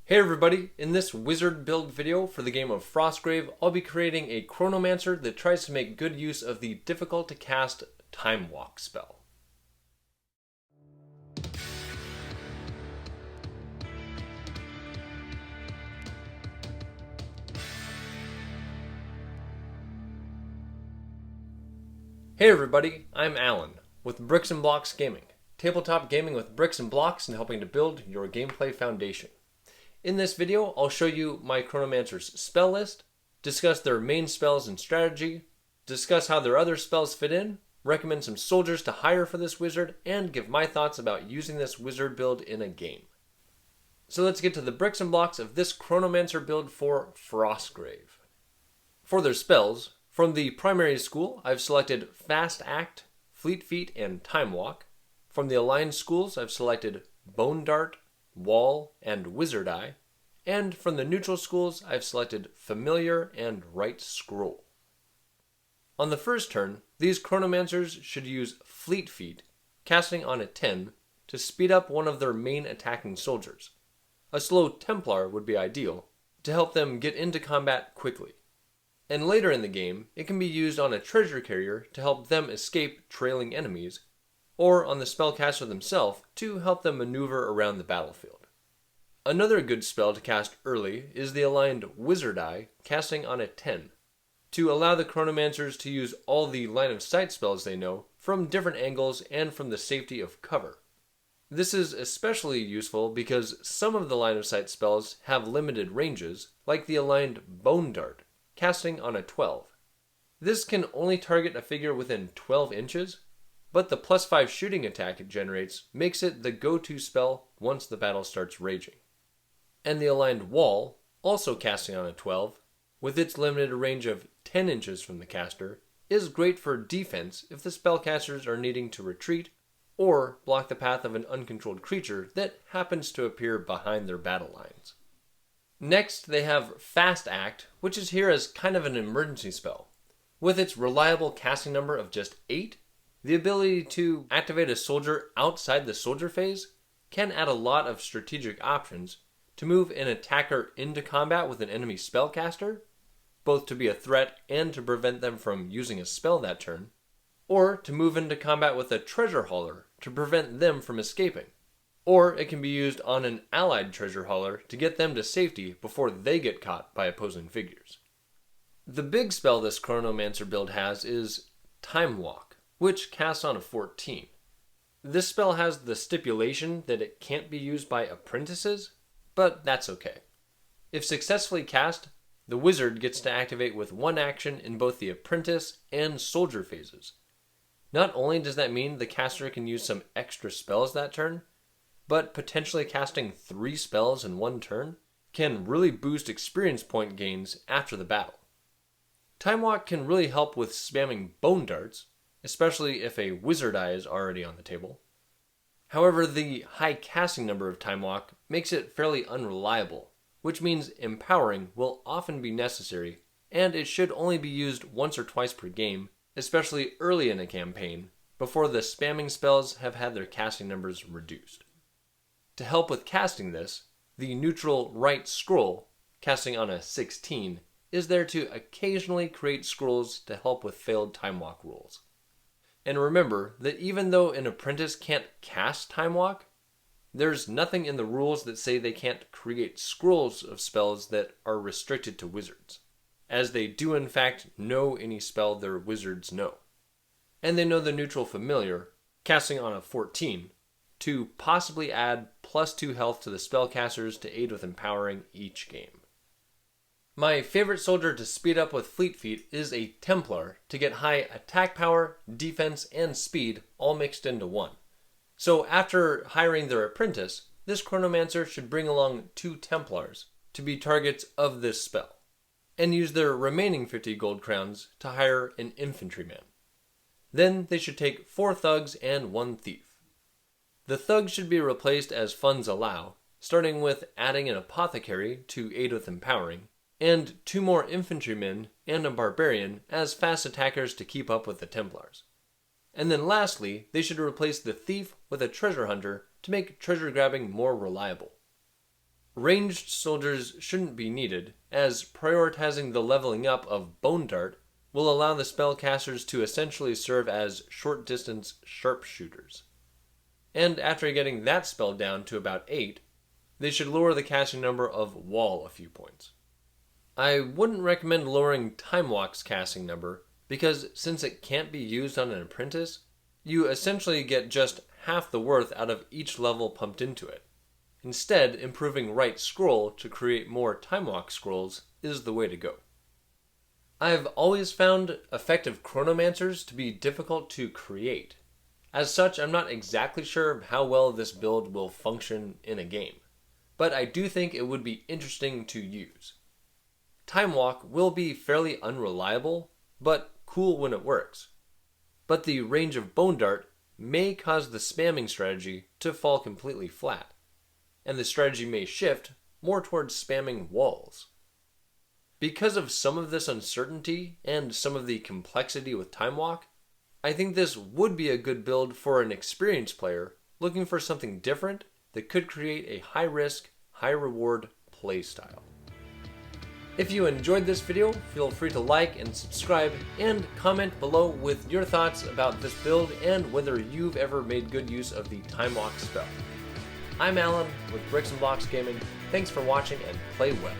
Hey everybody, in this wizard build video for the game of Frostgrave, I'll be creating a Chronomancer that tries to make good use of the difficult to cast Time Walk spell. Hey everybody, I'm Alan with Bricks and Blocks Gaming, tabletop gaming with bricks and blocks and helping to build your gameplay foundation. In this video, I'll show you my Chronomancer's spell list, discuss their main spells and strategy, discuss how their other spells fit in, recommend some soldiers to hire for this wizard, and give my thoughts about using this wizard build in a game. So let's get to the bricks and blocks of this Chronomancer build for Frostgrave. For their spells, from the primary school, I've selected Fast Act, Fleet Feet, and Time Walk. From the aligned schools, I've selected Bone Dart, Wall, and Wizard Eye, and from the neutral schools I've selected Familiar and Right Scroll. On the first turn, these Chronomancers should use Fleet Feet, casting on a 10, to speed up one of their main attacking soldiers. A slow Templar would be ideal, to help them get into combat quickly. And later in the game, it can be used on a treasure carrier to help them escape trailing enemies, or on the spellcaster themselves to help them maneuver around the battlefield. Another good spell to cast early is the aligned Wizard Eye, casting on a 10, to allow the Chronomancers to use all the line of sight spells they know from different angles and from the safety of cover. This is especially useful because some of the line of sight spells have limited ranges, like the aligned Bone Dart, casting on a 12. This can only target a figure within 12 inches, but the +5 shooting attack it generates makes it the go-to spell once the battle starts raging. And the aligned Wall, also casting on a 12, with its limited range of 10 inches from the caster, is great for defense if the spellcasters are needing to retreat or block the path of an uncontrolled creature that happens to appear behind their battle lines. Next, they have Fast Act, which is here as kind of an emergency spell. With its reliable casting number of just 8, the ability to activate a soldier outside the soldier phase can add a lot of strategic options to move an attacker into combat with an enemy spellcaster, both to be a threat and to prevent them from using a spell that turn, or to move into combat with a treasure hauler to prevent them from escaping. Or it can be used on an allied treasure hauler to get them to safety before they get caught by opposing figures. The big spell this Chronomancer build has is Time Walk, which casts on a 14. This spell has the stipulation that it can't be used by apprentices, but that's okay. If successfully cast, the wizard gets to activate with one action in both the apprentice and soldier phases. Not only does that mean the caster can use some extra spells that turn, but potentially casting 3 spells in one turn can really boost experience point gains after the battle. Time Walk can really help with spamming Bone Darts, especially if a Wizard Eye is already on the table. However, the high casting number of Time Walk makes it fairly unreliable, which means empowering will often be necessary, and it should only be used once or twice per game, especially early in a campaign, before the spamming spells have had their casting numbers reduced. To help with casting this, the neutral Right Scroll, casting on a 16, is there to occasionally create scrolls to help with failed Time Walk rules. And remember that even though an apprentice can't cast Time Walk, there's nothing in the rules that say they can't create scrolls of spells that are restricted to wizards, as they do in fact know any spell their wizards know. And they know the neutral Familiar, casting on a 14, to possibly add +2 health to the spellcasters to aid with empowering each game. My favorite soldier to speed up with Fleet Feet is a Templar to get high attack power, defense, and speed all mixed into one. So after hiring their apprentice, this Chronomancer should bring along 2 Templars to be targets of this spell, and use their remaining 50 gold crowns to hire an infantryman. Then they should take 4 thugs and 1 thief. The thugs should be replaced as funds allow, starting with adding an apothecary to aid with empowering, and 2 more infantrymen and a barbarian as fast attackers to keep up with the Templars. And then lastly, they should replace the thief with a treasure hunter to make treasure grabbing more reliable. Ranged soldiers shouldn't be needed, as prioritizing the leveling up of Bone Dart will allow the spellcasters to essentially serve as short-distance sharpshooters. And after getting that spell down to about 8, they should lower the casting number of Wall a few points. I wouldn't recommend lowering Time Walk's casting number, because since it can't be used on an apprentice, you essentially get just half the worth out of each level pumped into it. Instead, improving Right Scroll to create more Time Walk scrolls is the way to go. I've always found effective Chronomancers to be difficult to create. As such, I'm not exactly sure how well this build will function in a game, but I do think it would be interesting to use. Time Walk will be fairly unreliable, but cool when it works. But the range of Bone Dart may cause the spamming strategy to fall completely flat, and the strategy may shift more towards spamming walls. Because of some of this uncertainty and some of the complexity with Time Walk, I think this would be a good build for an experienced player looking for something different that could create a high-risk, high-reward playstyle. If you enjoyed this video, feel free to like and subscribe, and comment below with your thoughts about this build and whether you've ever made good use of the Time Walk spell. I'm Alan with Bricks and Blocks Gaming. Thanks for watching and play well.